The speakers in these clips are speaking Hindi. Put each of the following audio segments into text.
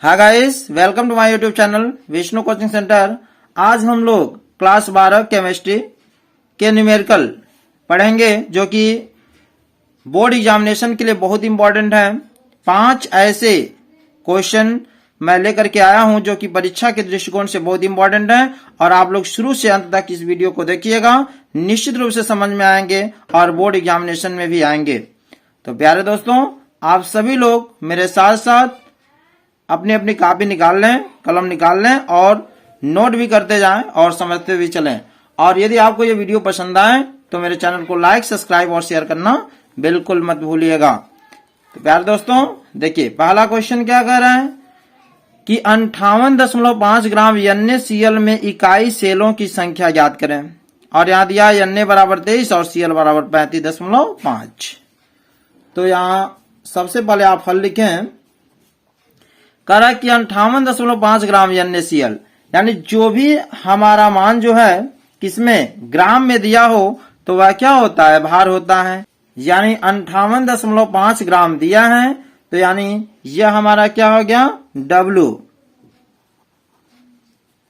Hi guys, welcome to my YouTube channel Vishnu coaching centre. आज हम लोग क्लास 12 केमिस्ट्री के न्यूमेरिकल पढ़ेंगे जो कि बोर्ड एग्जामिनेशन के लिए बहुत इंपॉर्टेंट है। 5 ऐसे क्वेश्चन मैं लेकर के आया हूं जो कि परीक्षा के दृष्टिकोण से बहुत इंपॉर्टेंट है और आप लोग शुरू से अंत तक इस वीडियो को देखिएगा, निश्चित रूप से समझ में आएंगे और बोर्ड एग्जामिनेशन में भी आएंगे। तो प्यारे दोस्तों, आप सभी लोग मेरे साथ साथ अपनी अपनी कॉपी निकाल लें, कलम निकाल लें और नोट भी करते जाएं और समझते भी चलें। और यदि आपको ये वीडियो पसंद आए तो मेरे चैनल को लाइक, सब्सक्राइब और शेयर करना बिल्कुल मत भूलिएगा। तो प्यारे दोस्तों, देखिए पहला क्वेश्चन क्या कह रहा है कि 58.5 ग्राम NaCl में इकाई सेलों की संख्या ज्ञात करें। और यहाँ दिया Na बराबर 23 और Cl बराबर 35.5। तो यहाँ सबसे पहले आप हल लिखें। कह रहा है कि 58.5 ग्राम NaCl, यानी जो भी हमारा मान जो है किसमें ग्राम में दिया हो तो वह क्या होता है, भार होता है। यानी 58.5 ग्राम दिया है तो यानी यह हमारा क्या हो गया, W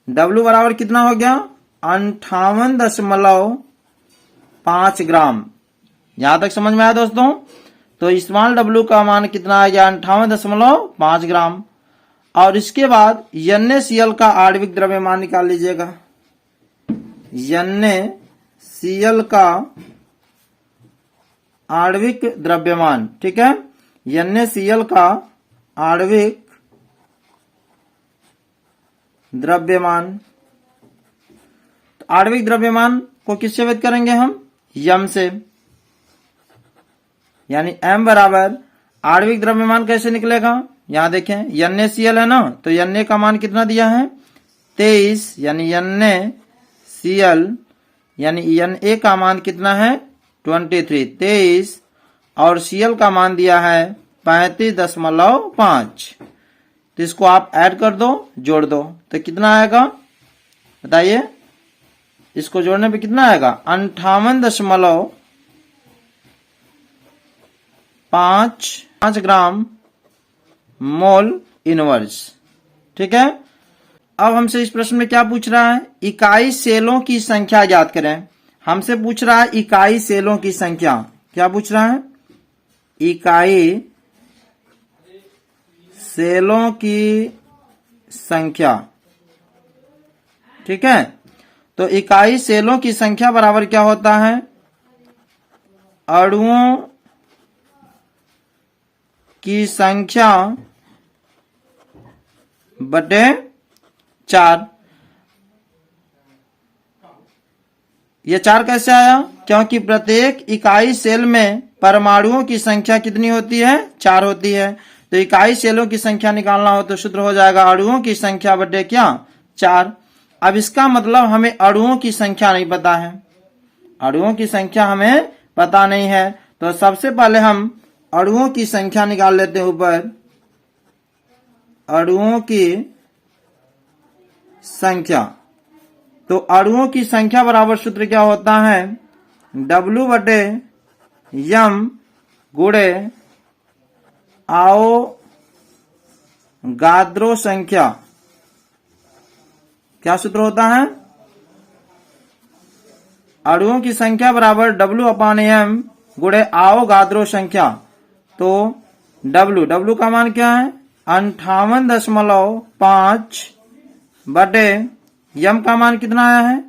बराबर कितना हो गया, 58.5 ग्राम। यहां तक समझ में आया दोस्तों। तो स्मॉल W का मान कितना आ गया, 58.5 ग्राम। और इसके बाद NaCl का आणविक द्रव्यमान निकाल लीजिएगा। NaCl का आणविक द्रव्यमान, ठीक है, NaCl का आणविक द्रव्यमान। तो आणविक द्रव्यमान को किससे व्यक्त करेंगे हम, यम से। यानी M बराबर आणविक द्रव्यमान कैसे निकलेगा, यहां देखें NaCl है ना, तो Na का मान कितना दिया है, 23। यानी NaCl यानी Na का मान कितना है, 23 और Cl का मान दिया है 35.5। तो इसको आप ऐड कर दो, जोड़ दो, तो कितना आएगा बताइए। इसको जोड़ने पे कितना आएगा, 58.5 ग्राम मोल इनवर्स। ठीक है। अब हमसे इस प्रश्न में क्या पूछ रहा है, इकाई सेलों की संख्या ज्ञात करें। हमसे पूछ रहा है इकाई सेलों की संख्या। क्या पूछ रहा है, इकाई सेलों की संख्या। ठीक है। तो इकाई सेलों की संख्या बराबर क्या होता है, अणुओं की संख्या बटे 4। ये 4 कैसे आया, क्योंकि प्रत्येक इकाई सेल में परमाणुओं की संख्या कितनी होती है, 4 होती है। तो इकाई सेलों की संख्या निकालना हो तो सूत्र हो जाएगा अणुओं की संख्या बटे क्या, 4। अब इसका मतलब हमें अणुओं की संख्या नहीं पता है, अणुओं की संख्या हमें पता नहीं है। तो सबसे पहले हम अणुओं की संख्या निकाल लेते हैं ऊपर। अणुओं की संख्या, तो अणुओं की संख्या बराबर सूत्र क्या होता है, W बटे यम गुणे अवोगाद्रो संख्या। क्या सूत्र होता है, अणुओं की संख्या बराबर W/m गुणे अवोगाद्रो संख्या। तो W का मान क्या है, 58.5 बटे यम का मान कितना आया है,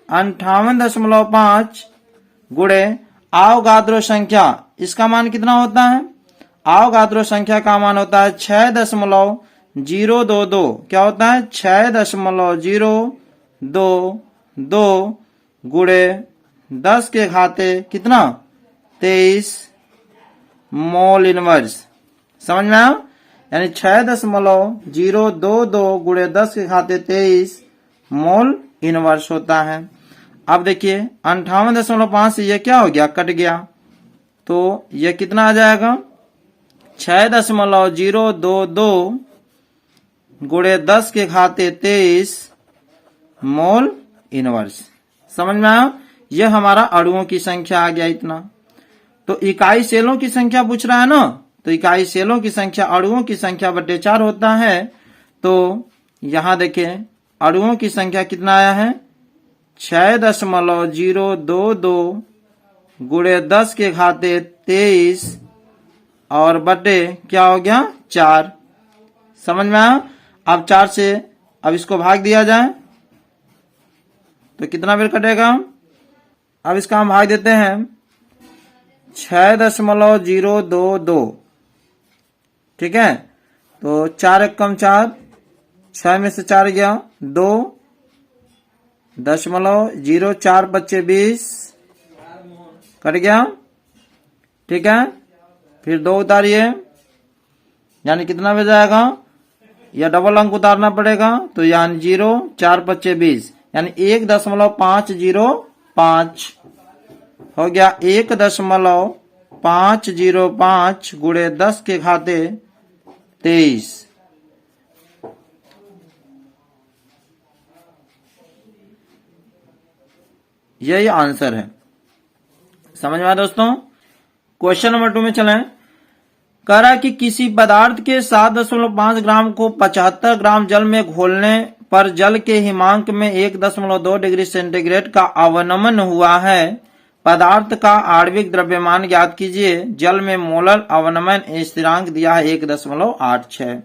58.5 गुणे अवोगाद्रो संख्या। इसका मान कितना होता है, अवोगाद्रो संख्या का मान होता है 6.022। क्या होता है, 6.022 गुणे 10 के घाते कितना, 23 मोल इनवर्स। समझ में आया। यानी 6.022 गुणे 10 के घाते 23 मोल इनवर्स होता है। अब देखिए 58.5 से ये क्या हो गया, कट गया, तो ये कितना आ जाएगा, 6.022 गुणे 10 के घाते 23 मोल इनवर्स। समझ में आया। ये हमारा अणुओं की संख्या आ गया इतना। तो इकाई सेलों की संख्या पूछ रहा है ना, तो तो इकाई सेलों की संख्या अणुओं की संख्या बटे 4 होता है। तो यहां देखिए अणुओं की संख्या कितना आया है 6.022 गुणे 10 के घाते 23 और बटे क्या हो गया 4। समझ में आया। अब 4 से अब इसको भाग दिया जाए तो कितना बेर कटेगा। अब इसका हम भाग देते हैं 6.022। ठीक है, तो 4 एकम 4, 6 में से 4 गया 2.04 बच्चे 20 कट गया। ठीक है, फिर 2 उतारिए यानी कितना बच जाएगा, या डबल अंक उतारना पड़ेगा तो यानी 0, 4 बच्चे 20 यानी 1.505 हो गया। 1.505 गुणे 10 के घाते 23। यही आंसर है। समझ में आया दोस्तों। क्वेश्चन नंबर 2 में चलें। कह रहा कि किसी पदार्थ के 7.5 ग्राम को 75 ग्राम जल में घोलने पर जल के हिमांक में 1.2 डिग्री सेंटीग्रेड का अवनमन हुआ है। पदार्थ का आणविक द्रव्यमान ज्ञात कीजिए। जल में मोलर अवनमन स्थिरांक दिया है 1.86।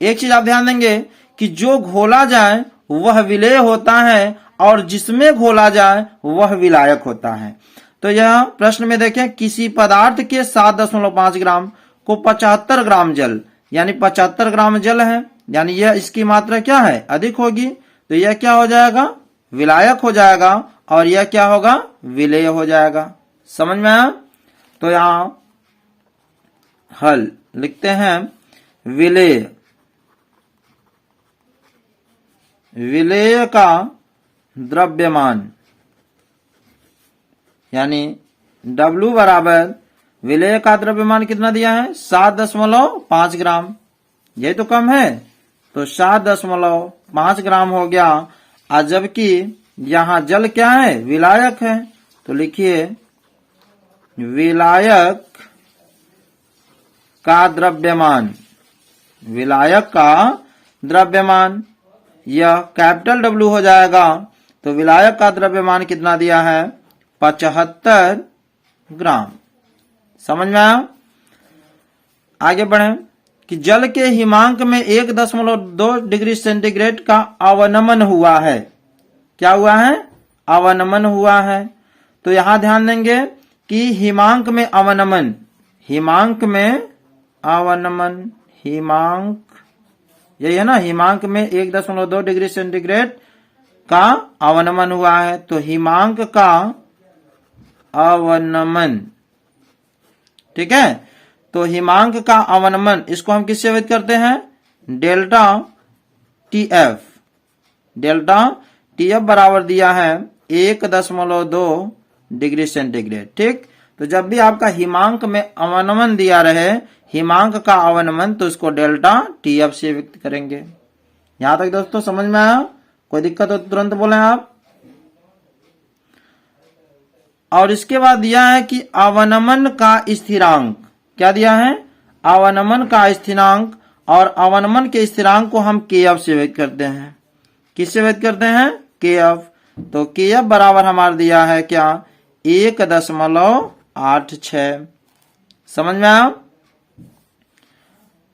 एक चीज आप ध्यान देंगे कि जो घोला जाए वह विलेय होता है और जिसमें घोला जाए वह विलायक होता है। तो यह प्रश्न में देखें किसी पदार्थ के 7.5 ग्राम को 75 ग्राम जल यानी 75 ग्राम जल है, यानी यह इसकी मात्रा क्या है अधिक होगी, तो यह क्या हो जाएगा विलायक हो जाएगा और यह क्या होगा विलेय हो जाएगा। समझ में आया। तो यहां हल लिखते हैं विलेय। विलेय का द्रव्यमान यानी W बराबर विलेय का द्रव्यमान कितना दिया है 7.5 ग्राम। यही तो कम है तो 7.5 ग्राम हो गया। और जबकि यहां जल क्या है विलायक है तो लिखिए विलायक का द्रव्यमान। विलायक का द्रव्यमान यह कैपिटल W हो जाएगा। तो विलायक का द्रव्यमान कितना दिया है 75 ग्राम। समझ में आया। आगे बढ़े कि जल के हिमांक में 1.2 डिग्री सेंटीग्रेड का अवनमन हुआ है। क्या हुआ है अवनमन हुआ है। तो यहां ध्यान देंगे कि हिमांक में अवनमन, हिमांक में अवनमन, हिमांक यही है ना, हिमांक में 1.2 डिग्री सेंटीग्रेड का अवनमन हुआ है। तो हिमांक का अवनमन, ठीक है, तो हिमांक का अवनमन इसको हम किससे व्यक्त करते हैं डेल्टा टीएफ। डेल्टा टीएफ बराबर दिया है 1.2 डिग्री सेंटीग्रेड। ठीक, तो जब भी आपका हिमांक में अवनमन दिया रहे हिमांक का अवनमन तो इसको डेल्टा टीएफ से व्यक्त करेंगे। यहां तक दोस्तों समझ में आया। कोई दिक्कत हो तुरंत बोलें आप। और इसके बाद दिया है कि अवनमन का स्थिरांक। क्या दिया है अवनमन का स्थिरांक, और अवनमन के स्थिरांक को हम केएफ से व्यक्त करते हैं। किससे व्यक्त करते हैं केएफ। तो केएफ बराबर हमारा दिया है क्या 1.86। समझ में आया।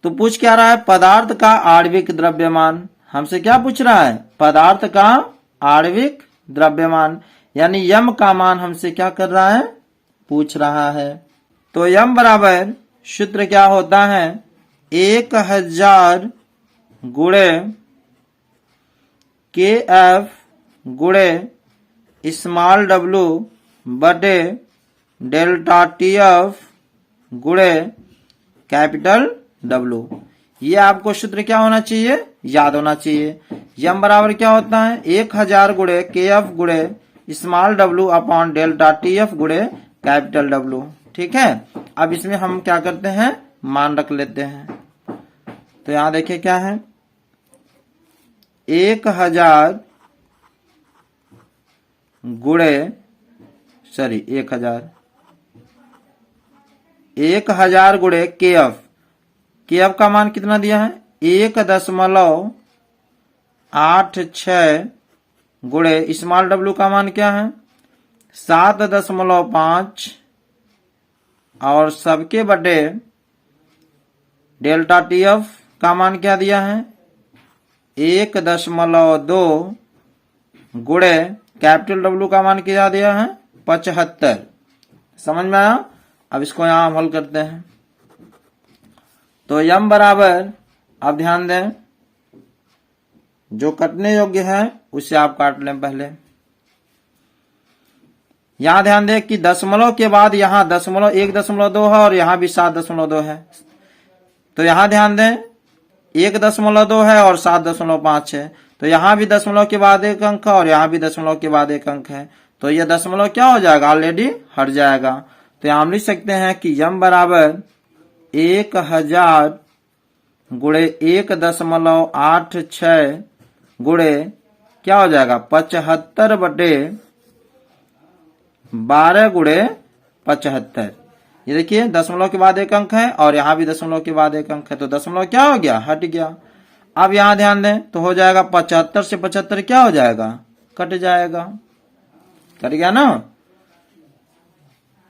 तो पूछ क्या रहा है पदार्थ का आणविक द्रव्यमान। हमसे क्या पूछ रहा है पदार्थ का आणविक द्रव्यमान, यानी यम का मान हमसे क्या कर रहा है पूछ रहा है। तो यम बराबर सूत्र क्या होता है 1000 गुणे KF गुणे स्मॉल w बटे डेल्टा TF गुणे कैपिटल W। ये आपको सूत्र क्या होना चाहिए याद होना चाहिए। यम बराबर क्या होता है 1000 गुणे KF गुणे small w upon delta TF गुणे कैपिटल W। ठीक है, अब इसमें हम क्या करते हैं मान रख लेते हैं। तो यहां देखिए क्या है 1000 गुणे 1000 गुणे KF KF का मान कितना दिया है 1.86 गुणे स्मॉल w का मान क्या है 7.5 और सबके बटे डेल्टा TF का मान क्या दिया है 1.2 गुणे कैपिटल W का मान क्या दिया है 75। समझ में आया। अब इसको यहां हम हल करते हैं। तो m बराबर, आप ध्यान दें, जो कटने योग्य है उसे आप काट लें पहले। यहां ध्यान दें कि दशमलव के बाद यहां 1.2 है और यहां भी 7.2 है। तो यहां ध्यान दें 1.2 है और 7.5 है। तो यहां भी दशमलव के बाद एक अंक है और यहां भी दशमलव के बाद एक अंक है। तो यह दशमलव क्या हो जाएगा, ऑलरेडी हट जाएगा। तो यहां हम लिख सकते हैं कि m बराबर 1000 गुणे 1.86 गुणे क्या हो जाएगा 75 बटे 12 गुणे 75। ये देखिए दशमलव के बाद एक अंक है और यहां भी दशमलव के बाद एक अंक है। तो दशमलव क्या हो गया, हट गया। अब यहां ध्यान दें तो हो जाएगा 75 से 75 क्या हो जाएगा, कट जाएगा, कट गया ना।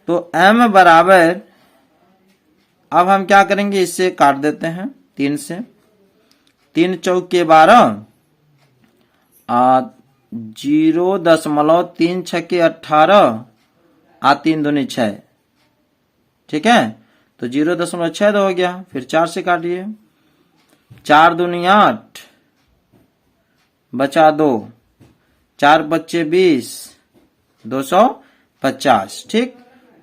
तो m बराबर, अब हम क्या करेंगे, इससे काट देते हैं 3 से। 3 चौके 12, 0.3 छक्के 18, 3 दूनी 6, ठीक है। तो 0.6 हो गया। फिर 4 से काटिए, 4 दूनी 8, बचा 2, 4 बच्चे 20, 250, ठीक।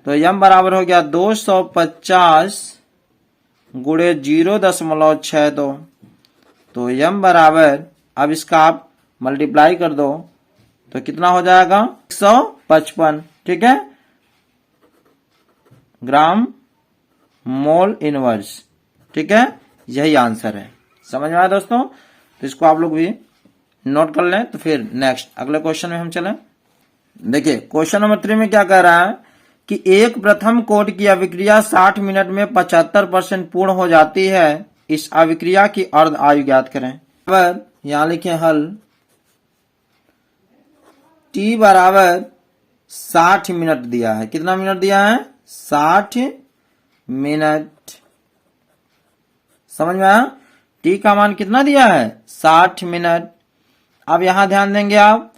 तो m बराबर हो गया 250 गुणे 0.62। तो m बराबर, अब इसका आप मल्टीप्लाई कर दो तो कितना हो जाएगा 155, ठीक है, ग्राम मोल इनवर्स, ठीक है। यही आंसर है। समझ में आया दोस्तों। तो इसको आप लोग भी नोट कर लें। तो फिर नेक्स्ट अगले क्वेश्चन में हम चलें। देखिए क्वेश्चन नंबर 3 में क्या कह रहा है कि एक प्रथम कोट की अभिक्रिया 60 मिनट में 75% पूर्ण हो जाती है। इस अभिक्रिया की अर्ध आयु ज्ञात करें। अब यहां लिखें हल। t बराबर 60 मिनट दिया है। कितना मिनट दिया है, 60 मिनट। समझ में आया। t का मान कितना दिया है, 60 मिनट। अब यहां ध्यान देंगे आप,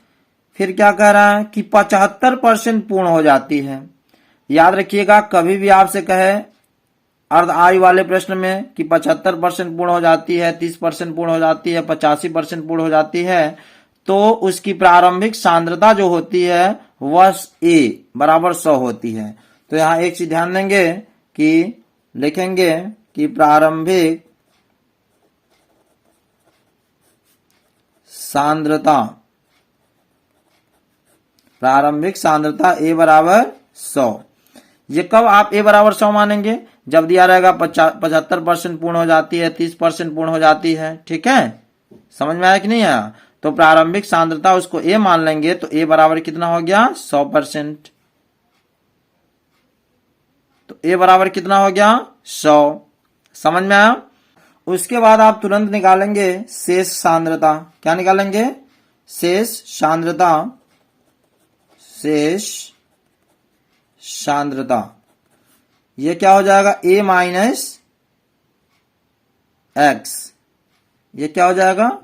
फिर क्या कह रहा है कि 75% पूर्ण हो जाती है। याद रखिएगा, कभी भी आपसे कहे अर्ध आयु वाले प्रश्न में कि 75% पूर्ण हो जाती है, 30% पूर्ण हो जाती है, 85% पूर्ण हो जाती है, तो उसकी प्रारंभिक सांद्रता जो होती है वह A बराबर 100 होती है। तो यहां एक चीज ध्यान देंगे कि लिखेंगे कि प्रारंभिक सांद्रता A बराबर 100। ये कब आप A बराबर 100 मानेंगे, जब दिया रहेगा 75% पूर्ण हो जाती है, 30% पूर्ण हो जाती है, ठीक है। समझ में आया कि नहीं आया। तो प्रारंभिक सांद्रता उसको A मान लेंगे। तो A बराबर कितना हो गया 100%। तो A बराबर कितना हो गया 100। समझ में आया। उसके बाद आप तुरंत निकालेंगे शेष सांद्रता। क्या निकालेंगे, शेष सांद्रता। शेष सांद्रता ये क्या हो जाएगा A माइनस एक्स। ये क्या हो जाएगा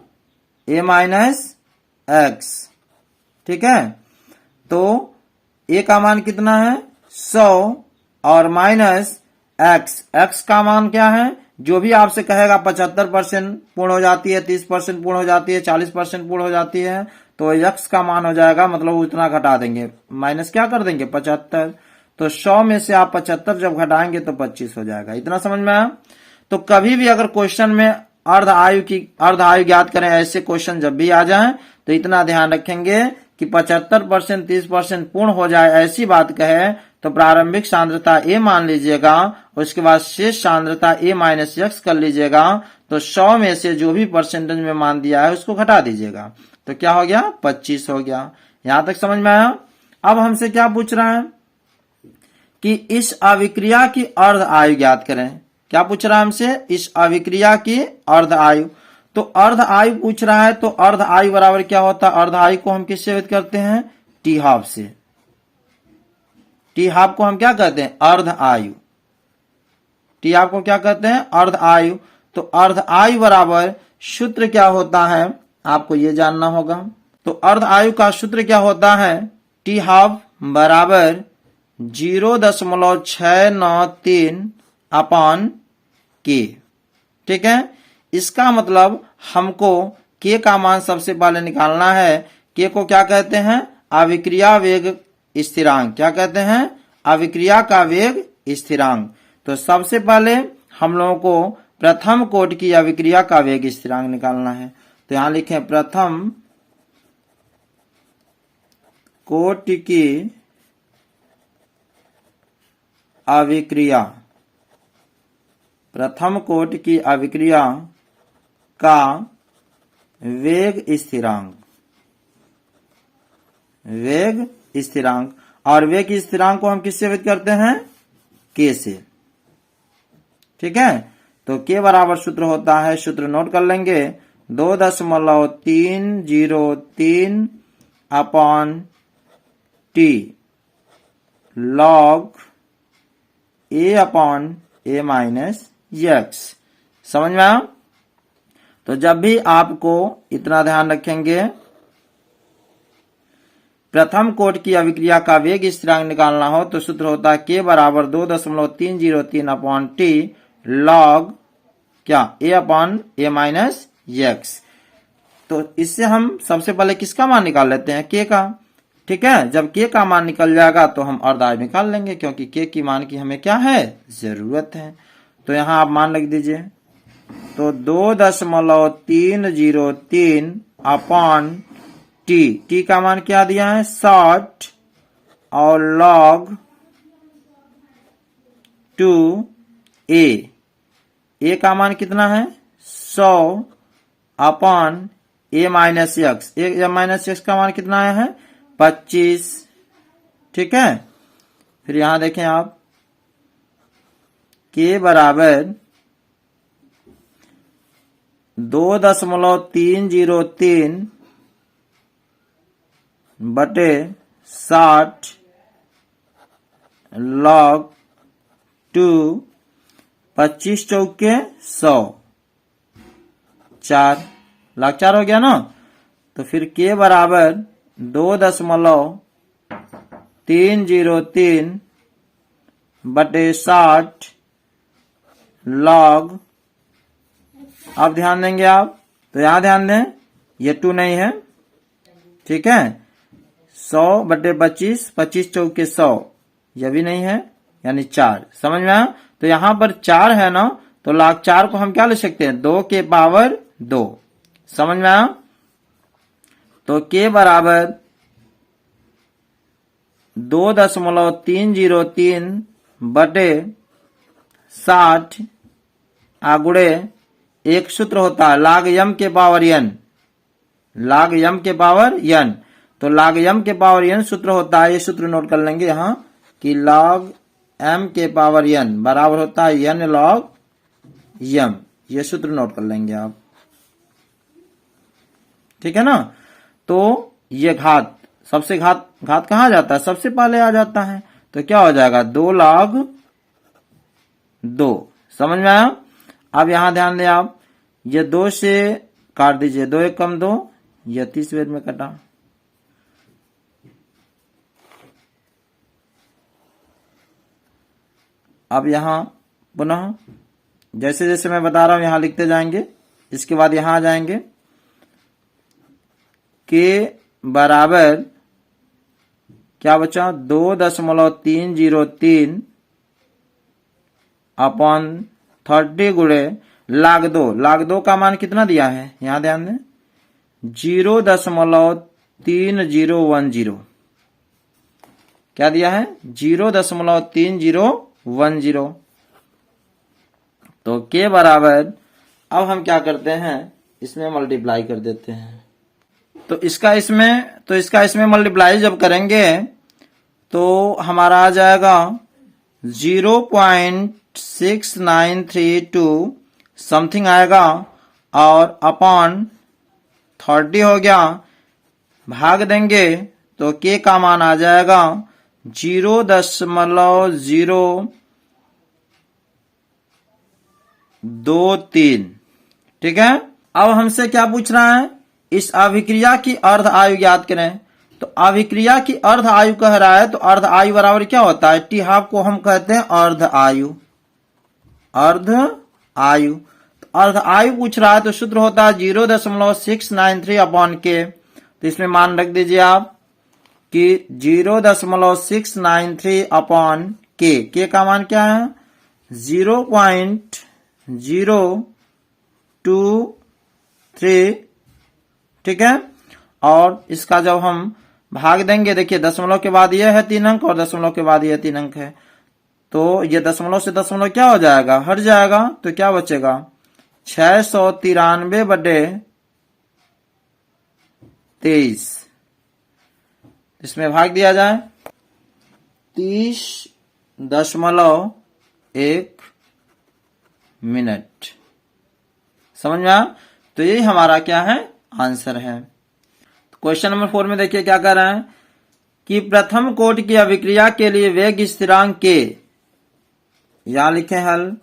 A माइनस एक्स, ठीक है। तो A का मान कितना है 100 और माइनस एक्स। एक्स का मान क्या है, जो भी आपसे कहेगा 75% पूर्ण हो जाती है, 30% पूर्ण हो जाती है, 40% पूर्ण हो जाती है, तो एक्स का मान हो जाएगा, मतलब उतना घटा देंगे, माइनस क्या कर देंगे 75। तो 100 में से आप 75 जब घटाएंगे तो 25 हो जाएगा। इतना समझ में आया। तो कभी भी अगर क्वेश्चन में अर्ध आयु ज्ञात करें, ऐसे क्वेश्चन जब भी आ जाए तो इतना ध्यान रखेंगे कि 75% 30% पूर्ण हो जाए, ऐसी बात कहे तो प्रारंभिक सांद्रता A मान लीजिएगा, उसके बाद शेष सांद्रता A माइनस एक्स कर लीजिएगा। तो 100 में से जो भी परसेंटेज में मान दिया है उसको घटा दीजिएगा। तो क्या हो गया 25 हो गया। यहां तक समझ में आया। अब हमसे क्या पूछ रहा है कि इस अभिक्रिया की अर्ध आयु ज्ञात करें। क्या पूछ रहा है हमसे? इस अभिक्रिया की अर्ध आयु। तो अर्ध आयु पूछ रहा है, तो अर्ध आयु बराबर क्या होता है? अर्ध आयु को हम किससे व्यक्त करते हैं? टी हाफ से। टी हाफ को हम क्या कहते हैं? अर्ध आयु। टी हाफ को क्या कहते हैं? अर्ध आयु। तो अर्ध आयु बराबर सूत्र क्या होता है आपको ये जानना होगा। तो अर्ध आयु का सूत्र क्या होता है? टी हाफ बराबर 0.693 अपॉन के। ठीक है, इसका मतलब हमको के का मान सबसे पहले निकालना है। के को क्या कहते हैं? अभिक्रिया वेग स्थिरांक। क्या कहते हैं? अभिक्रिया का वेग स्थिरांक। तो सबसे पहले हम लोगों को प्रथम कोटि की अभिक्रिया का वेग स्थिरांक निकालना है। तो यहां लिखें प्रथम कोटि की अभिक्रिया, प्रथम कोटि की अभिक्रिया का वेग स्थिरांक, वेग स्थिरांक। और वेग स्थिरांक को हम किससे व्यक्त करते हैं? के से। ठीक है, तो के बराबर सूत्र होता है, सूत्र नोट कर लेंगे, 2.303 अपॉन टी लॉग ए अपॉन ए माइनस एक्स। समझ में आया? तो जब भी आपको इतना ध्यान रखेंगे, प्रथम कोटि की अभिक्रिया का वेग स्थिरांक निकालना हो तो सूत्र होता है के बराबर 2.303 अपॉन टी लॉग क्या? ए अपॉन ए माइनस एक्स। तो इससे हम सबसे पहले किसका मान निकाल लेते हैं? के का। ठीक है, जब के का मान निकल जाएगा तो हम अर्ध आयु निकाल लेंगे, क्योंकि के की मान की हमें क्या है? जरूरत है। तो यहां आप मान लिख दीजिए। तो 2.303 अपॉन टी, टी का मान क्या दिया है? 60 और लॉग 2 ए, ए का मान कितना है? 100 अपॉन ए माइनस एक्स, ए माइनस एक्स का मान कितना आया है? 25। ठीक है, फिर यहां देखें आप, के बराबर 2.303 बटे 60 लॉग 2, 25 चौके 100, 4 लाख 4 हो गया ना। तो फिर के बराबर 2.303 बटे 60 लॉग, अब ध्यान देंगे आप, तो यहां ध्यान दें, ये 2 नहीं है। ठीक है, 100 बटे 25, 25 चौके 100, यह भी नहीं है, यानी 4। समझ में आया? तो यहां पर 4 है ना, तो log 4 को हम क्या ले सकते हैं? 2 के पावर 2। समझ में आया? तो के बराबर 2.303 बटे 60 आगुड़े एक सूत्र होता है log m के पावर n, log m के पावर n। तो log m के पावर n सूत्र होता है, ये सूत्र नोट कर लेंगे यहां कि log m के पावर n बराबर होता है n log m। ये सूत्र नोट कर लेंगे आप। ठीक है ना? तो ये घात, सबसे घात कहां जाता है? सबसे पहले आ जाता है। तो क्या हो जाएगा? 2 log 2। समझ में आया? अब यहां ध्यान दें आप, ये 2 से काट दीजिए, 2 1 कम 2, यह 30 वेद में कटा। अब यहां पुनः जैसे जैसे मैं बता रहा हूं यहां लिखते जाएंगे, इसके बाद यहां आ जाएंगे, के बराबर क्या बचा? 2.303 अपॉन 30 गुणे log 2। log 2 का मान कितना दिया है? यहां ध्यान दें, 0.3010। क्या दिया है? 0.3010। तो के बराबर, अब हम क्या करते हैं, इसमें मल्टीप्लाई कर देते हैं। तो इसका इसमें मल्टीप्लाई जब करेंगे तो हमारा आ जाएगा 0.30 6932 समथिंग आएगा और अपॉन 30 हो गया, भाग देंगे तो के का मान आ जाएगा 0.023। ठीक है, अब हमसे क्या पूछ रहा है, इस अभिक्रिया की अर्ध आयु ज्ञात करें। तो अभिक्रिया की अर्ध आयु कह रहा है, तो अर्ध आयु बराबर क्या होता है, टी हाफ को हम कहते हैं अर्ध आयु। अर्ध आयु, तो अर्ध आयु पूछ रहा है तो सूत्र होता है 0.693 अपॉन के। तो इसमें मान रख दीजिए आप कि 0.693 अपॉन के का मान क्या है 0.023। ठीक है, और इसका जब हम भाग देंगे, देखिए दशमलव के बाद यह है 3 अंक और दशमलव के बाद यह 3 अंक है, तो ये दशमलव से दशमलव क्या हो जाएगा, हट जाएगा, तो क्या बचेगा 693/23। इसमें भाग दिया जाए 30.1 मिनट। समझ में आया, तो यही हमारा क्या है आंसर है। तो क्वेश्चन नंबर 4 में देखिए क्या कर रहे हैं कि प्रथम कोटि की अभिक्रिया के लिए वेग स्थिरांक के, यहां लिखे हल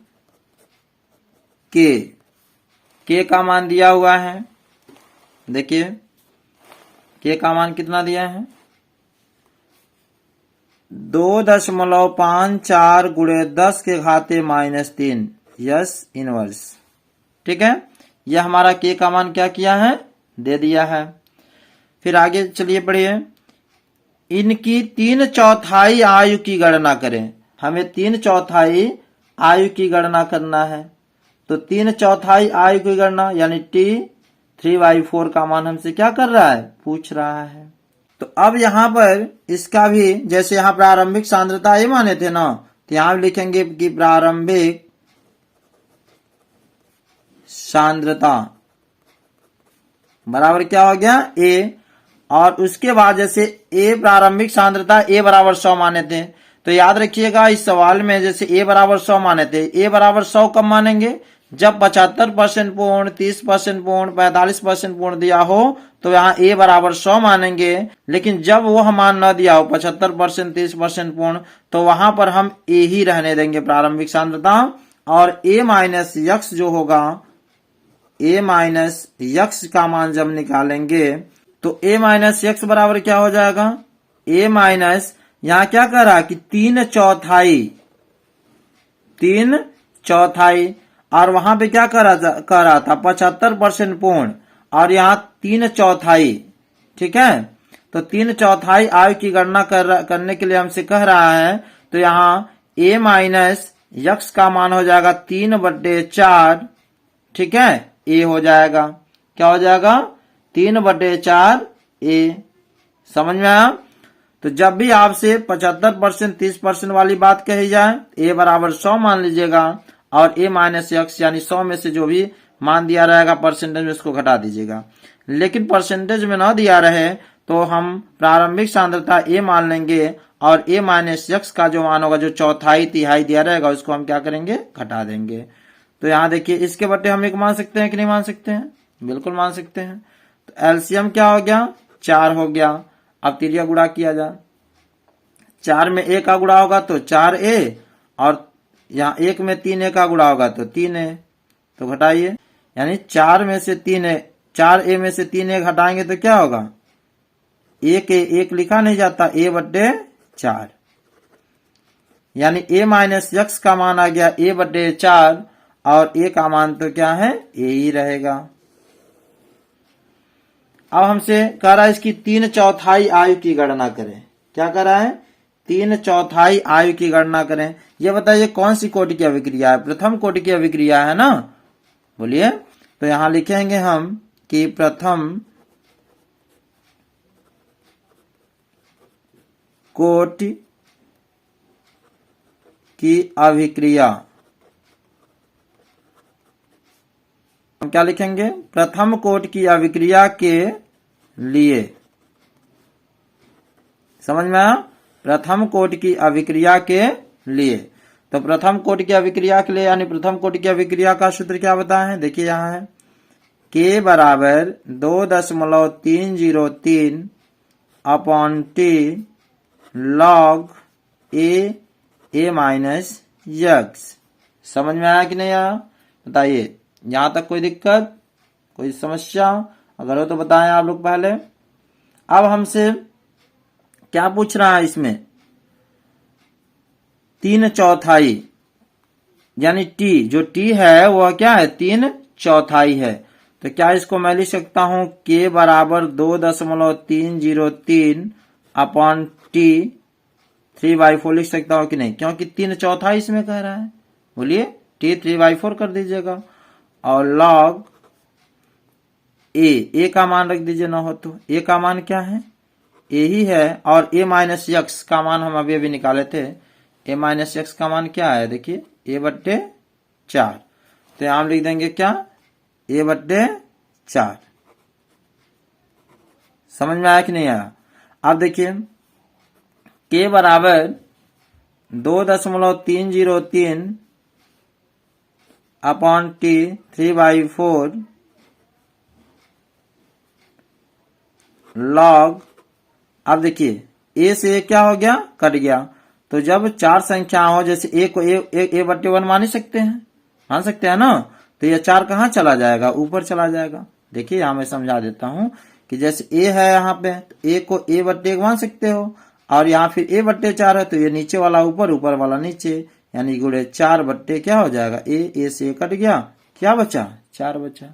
के का मान दिया हुआ है। देखिए के का मान कितना दिया है 2.54 गुणे 10 के घाते -3 यस इनवर्स। ठीक है, यह हमारा के का मान क्या किया है, दे दिया है। फिर आगे चलिए पढ़िए, इनकी 3/4 आयु की गणना करें। हमें 3/4 आयु की गणना करना है, तो 3/4 आयु की गणना यानी t3/4 का मान हमसे क्या कर रहा है, पूछ रहा है। तो अब यहाँ पर इसका भी, जैसे यहाँ प्रारंभिक सांद्रता ये माने थे ना, तो यहाँ लिखेंगे कि प्रारंभिक सांद्रता बराबर क्या हो गया ए, और उसके बाद जैसे ए प्रारंभिक सांद्रता ए बराबर 100 माने थे, तो याद रखिएगा इस सवाल में जैसे ए बराबर 100 माने थे, ए बराबर 100 कब मानेंगे, जब 75% पूर्ण, 30% पूर्ण, 45% पूर्ण दिया हो तो यहाँ ए बराबर 100 मानेंगे। लेकिन जब वह मान न दिया हो 75%, 30% पूर्ण, तो वहां पर हम ए ही रहने देंगे प्रारंभिक सांद्रता, और ए माइनस यक्स जो होगा, ए माइनस यक्स का मान जब निकालेंगे तो ए माइनस यक्स बराबर क्या हो जाएगा, ए माइनस यहाँ क्या कह रहा कि 3/4, और वहां पे क्या कर रहा था 75% पूर्ण, और यहाँ 3/4। ठीक है, तो 3/4 आयु की गणना करने के लिए हमसे कह रहा है, तो यहाँ a माइनस यक्स का मान हो जाएगा 3/4। ठीक है, a हो जाएगा, क्या हो जाएगा 3/4 a। समझ में आया, तो जब भी आपसे 75% 30% वाली बात कही जाए, a बराबर 100 मान लीजिएगा, और a माइनस यक्स यानी 100 में से जो भी मान दिया रहेगा परसेंटेज में उसको घटा दीजिएगा। लेकिन परसेंटेज में ना दिया रहे तो हम प्रारंभिक सांद्रता a मान लेंगे, और a माइनस यक्स का जो मान होगा, जो चौथाई तिहाई दिया रहेगा, उसको हम क्या करेंगे, घटा देंगे। तो यहाँ देखिए इसके बट्टे हम एक मान सकते हैं कि नहीं मान सकते हैं, बिल्कुल मान सकते हैं। तो एलसीएम क्या हो गया 4 हो गया। अब तिरिया गुणा किया जाए, 4 में a का गुणा होगा तो 4a, और यहाँ 1 में 3a का गुणा होगा तो 3a, तो घटाइए, यानी 4 में से 3a, 4a में से 3a घटाएंगे तो क्या होगा, 1 लिखा नहीं जाता, a/4, यानी a माइनस यक्स का मान आ गया a/4, और a का मान तो क्या है a ही रहेगा। अब हमसे कह रहा है इसकी 3/4 आयु की गणना करें। क्या कह रहा है, 3/4 आयु की गणना करें। ये बताइए कौन सी कोटि की अभिक्रिया है, प्रथम कोटि की अभिक्रिया है ना, बोलिए। तो यहां लिखेंगे हम कि प्रथम कोटि की अभिक्रिया, हम क्या लिखेंगे, प्रथम कोटि की अभिक्रिया के लिए। समझ में आया, प्रथम कोटि की अभिक्रिया के लिए। तो प्रथम कोटि की अभिक्रिया के लिए यानी प्रथम कोटि की अभिक्रिया का सूत्र क्या बताए हैं, देखिए यहाँ है K बराबर 2.303 अपॉन टी लॉग ए माइनस यक्स। समझ में आया कि नहीं आया, बताइए। यहां तक कोई दिक्कत, कोई समस्या अगर हो तो बताएं आप लोग पहले। अब हमसे क्या पूछ रहा है इसमें, 3/4 यानी टी, जो टी है वह क्या है 3/4 है। तो क्या इसको मैं लिख सकता हूं K बराबर 2.303 अपॉन टी 3/4 लिख सकता हूं कि नहीं, क्योंकि 3/4 इसमें कह रहा है। बोलिए टी 3/4 कर दीजिएगा और लॉग ए का मान रख दीजिए, ना हो तो ए का मान क्या है, ए ही है, और ए माइनस यक्स का मान हम अभी निकाले थे। ए माइनस यक्स का मान क्या है, देखिए A/4। तो यहां हम लिख देंगे क्या, A/4। समझ में आया कि नहीं आया। अब देखिए K बराबर 2.303 अपॉन टी 3/4 लॉग, अब देखिए ए से क्या हो गया, कट गया। तो जब 4 संख्या हो, जैसे ए को A/1 मान ही सकते हैं, मान सकते हैं ना, तो ये 4 कहाँ चला जाएगा, ऊपर चला जाएगा। देखिए यहां मैं समझा देता हूं कि जैसे ए है यहाँ पे, तो ए को A/1 मान सकते हो, और यहाँ फिर A/4 है, तो ये नीचे वाला ऊपर, ऊपर वाला नीचे, यानी गुणे 4 क्या हो जाएगा, ए से कट गया, क्या बचा, 4 बचा।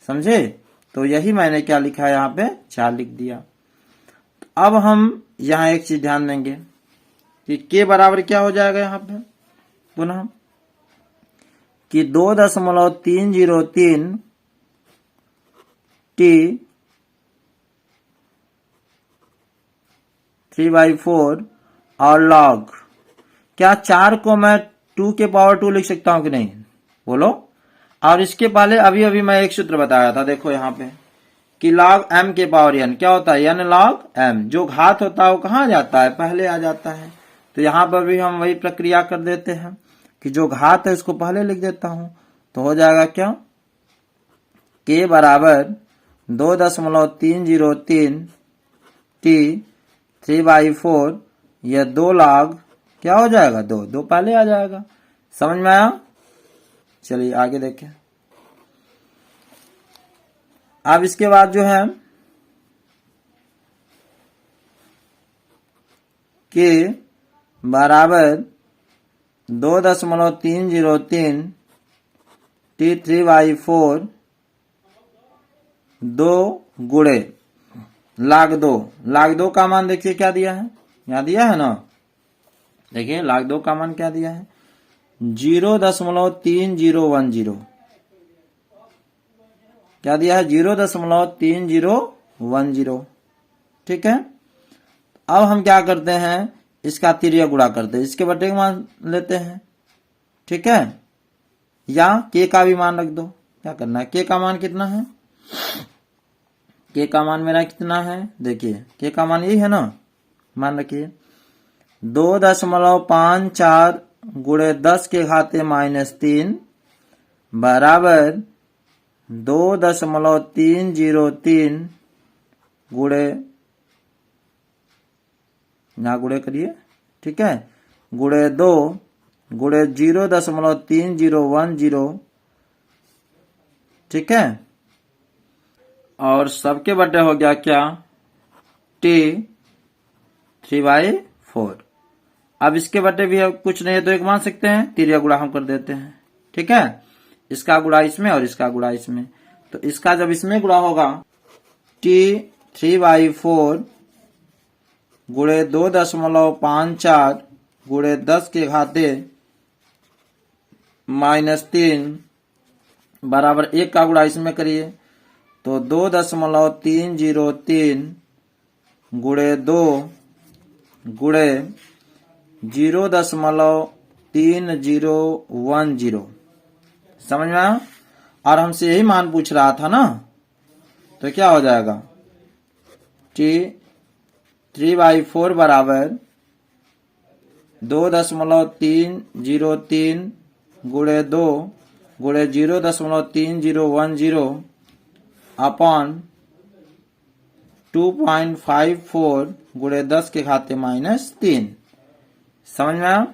समझे, तो यही मैंने क्या लिखा है यहाँ पे, 4 लिख दिया। अब हम यहाँ एक चीज ध्यान देंगे कि K बराबर क्या हो जाएगा यहाँ पे पुनः, कि 2.303 टी 3/4 और लॉग, क्या 4 को मैं 2 के पावर 2 लिख सकता हूं कि नहीं, बोलो। और इसके पहले अभी मैं एक सूत्र बताया था, देखो यहाँ पे, कि log m के पावर n क्या होता है, n log m, जो घात होता है वो कहाँ जाता है, पहले आ जाता है। तो यहाँ पर भी हम वही प्रक्रिया कर देते हैं कि जो घात है उसको पहले लिख देता हूं, तो हो जाएगा क्या, K बराबर 2.303 टी 3/4, यह 2 log क्या हो जाएगा, 2 पहले आ जाएगा। समझ में आया, चलिए आगे देखें। अब इसके बाद जो है K बराबर 2.303 टी 3/4 2 गुणे log 2 का मान देखिए क्या दिया है, यहाँ दिया है ना, देखिए log 2 का मान क्या दिया है, 0.3010, क्या दिया है, 0.3010। ठीक है, अब हम क्या करते हैं, इसका तिर्यक गुणा करते हैं, इसके बटे का मान लेते हैं। ठीक है, या K का भी मान रख दो, क्या करना है, K का मान कितना है, K का मान मेरा कितना है, देखिए K का मान यही है ना, मान रखिए 2.54 गुणे 10 के घाते -3 बराबर 2.303 गुणे, यहाँ गुणे करिए, ठीक है, गुणे 2 गुणे 0.3010, ठीक है, और सबके बटे हो गया क्या, T 3/4। अब इसके बटे भी कुछ नहीं है तो एक मान सकते हैं, तिर्यक गुणा हम कर देते हैं। ठीक है, इसका गुणा इसमें और इसका गुणा इसमें, तो इसका जब इसमें गुणा होगा T 3/4 गुणे 2.54 गुणे 10 के घाते -3 बराबर 1 का गुणा इसमें करिए, तो 2.303 गुणे 2 गुणे 0.3010। समझ में आया, और हमसे यही मान पूछ रहा था ना, तो क्या हो जाएगा, T 3/4 बराबर 2.303 गुणे 2 गुणे 0.3010 अपॉन 2.54 गुणे 10 के घाते -3। समझ में आया?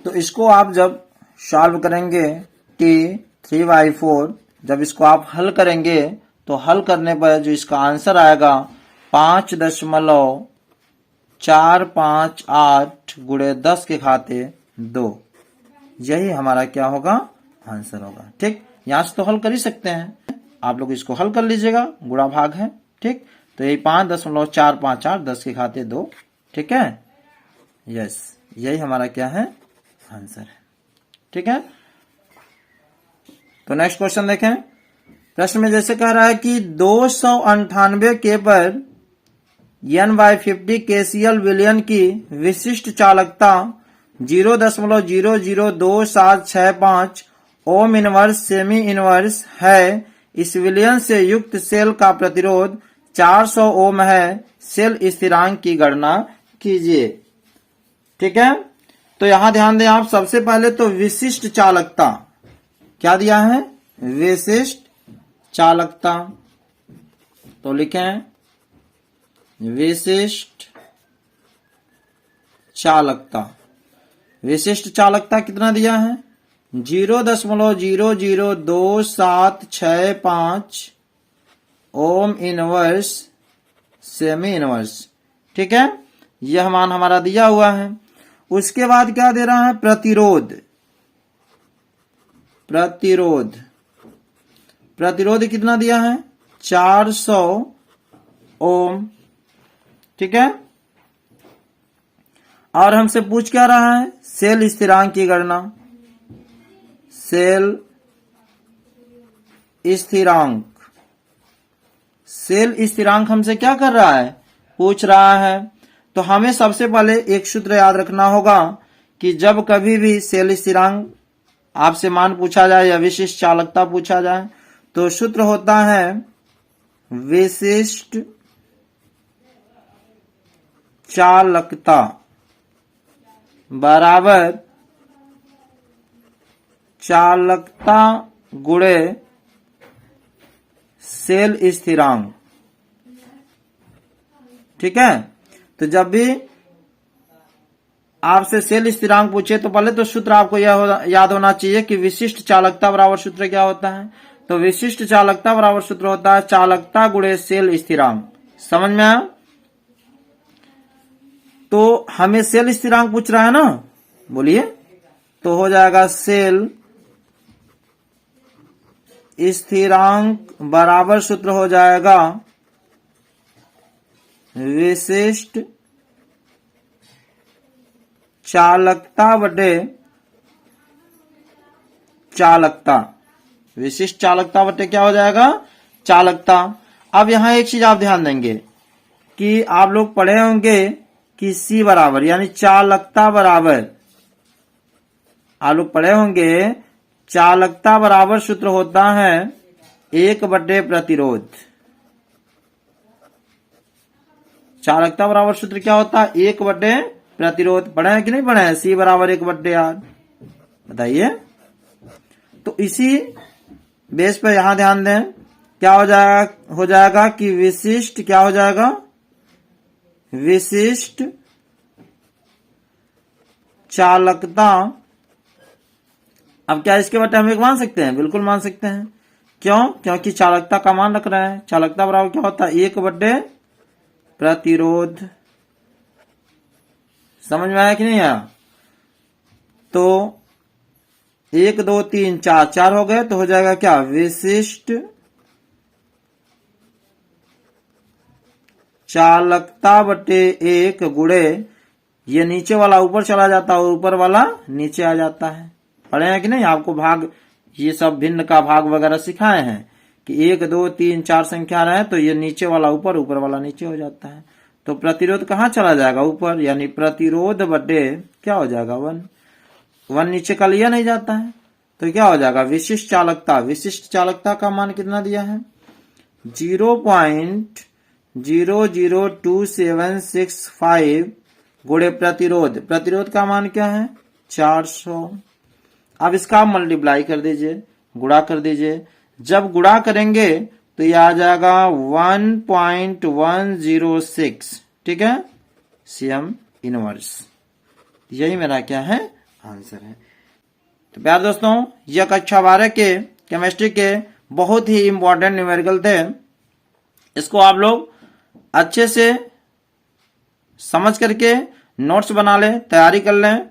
तो इसको आप जब सॉल्व करेंगे t 3/4, जब इसको आप हल करेंगे तो हल करने पर जो इसका आंसर आएगा 5.458 गुणे 10 के घाते 2। यही हमारा क्या होगा? आंसर होगा। ठीक, यहां से तो हल कर ही सकते हैं, आप लोग इसको हल कर लीजिएगा, गुणा भाग है। ठीक, तो यही 5.458 10 के घाते 2। ठीक है, यस, यही हमारा क्या है? आंसर है। ठीक है, तो नेक्स्ट क्वेश्चन देखें। प्रश्न में जैसे कह रहा है कि 298 के पर n/50 KCl विलयन की विशिष्ट चालकता 0.002765 ओम इनवर्स सेमी इनवर्स है। इस विलयन से युक्त सेल का प्रतिरोध 400 ओम है। सेल स्थिरांक की गणना कीजिए। ठीक है, तो यहां ध्यान दें आप, सबसे पहले तो विशिष्ट चालकता क्या दिया है? विशिष्ट चालकता। तो लिखें विशिष्ट चालकता। विशिष्ट चालकता कितना दिया है? 0.00265 ओम इनवर्स सेमी इनवर्स। ठीक है, यह मान हमारा दिया हुआ है। उसके बाद क्या दे रहा है? प्रतिरोध। प्रतिरोध प्रतिरोध कितना दिया है? 400 ओम। ठीक है, और हमसे पूछ क्या रहा है? सेल स्थिरांक की गणना। सेल स्थिरांक। सेल स्थिरांक हमसे क्या कर रहा है? पूछ रहा है। तो हमें सबसे पहले एक सूत्र याद रखना होगा कि जब कभी भी सेल स्थिरांक आपसे मान पूछा जाए या विशिष्ट चालकता पूछा जाए तो सूत्र होता है विशिष्ट चालकता बराबर चालकता गुणे सेल स्थिरांक। ठीक है, तो जब भी आपसे सेल स्थिरांक पूछे तो पहले तो सूत्र आपको यह याद होना चाहिए कि विशिष्ट चालकता बराबर सूत्र क्या होता है? तो विशिष्ट चालकता बराबर सूत्र होता है चालकता गुणे सेल स्थिरांक। समझ में आया? तो हमें सेल स्थिरांक पूछ रहा है ना, बोलिए, तो हो जाएगा सेल स्थिरांक बराबर सूत्र हो जाएगा विशिष्ट चालकता बटे चालकता। विशिष्ट चालकता बटे क्या हो जाएगा? चालकता। अब यहां एक चीज आप ध्यान देंगे कि आप लोग पढ़े होंगे कि C बराबर यानी चालकता बराबर, आप लोग पढ़े होंगे चालकता बराबर सूत्र होता है 1 बटे प्रतिरोध। चालकता बराबर सूत्र क्या होता है? 1 बटे प्रतिरोध। पढ़े हैं कि नहीं पढ़े हैं? C बराबर 1 बटे R। बताइए। तो इसी बेस पर यहां ध्यान दें, क्या हो जाएगा कि विशिष्ट क्या हो जाएगा? विशिष्ट चालकता। अब क्या इसके बटे हम एक मान सकते हैं? बिल्कुल मान सकते हैं। क्यों? क्योंकि चालकता का मान रख रहे हैं। चालकता बराबर क्या होता है? 1 बटे प्रतिरोध। समझ में आया कि नहीं आया? तो 1 2 3 4 4 हो गए, तो हो जाएगा क्या? विशिष्ट चालकता बटे 1 गुणे, ये नीचे वाला ऊपर चला जाता है और ऊपर वाला नीचे आ जाता है। पढ़े हैं कि नहीं? आपको भाग, ये सब भिन्न का भाग वगैरह सिखाए हैं कि 1 2 3 4 संख्या रहे तो ये नीचे वाला ऊपर, ऊपर वाला नीचे हो जाता है। तो प्रतिरोध कहाँ चला जाएगा? ऊपर, यानी प्रतिरोध बटे क्या हो जाएगा? 1 नीचे का लिया नहीं जाता है, तो क्या हो जाएगा? विशिष्ट चालकता। विशिष्ट चालकता का मान कितना दिया है? 0.00275 गुणे प्रतिरोध, प्रतिरोध का मान क्या है 400। अब इसका आप मल्टीप्लाई कर दीजिए, गुणा कर दीजिए। जब गुणा करेंगे तो यह आ जाएगा 1.106, ठीक है, सीएम इनवर्स। यही मेरा क्या है आंसर है। तो प्यार दोस्तों, यह कक्षा 12 के केमिस्ट्री के बहुत ही इंपॉर्टेंट न्यूमेरिकल थे। इसको आप लोग अच्छे से समझ करके नोट्स बना लें, तैयारी कर लें।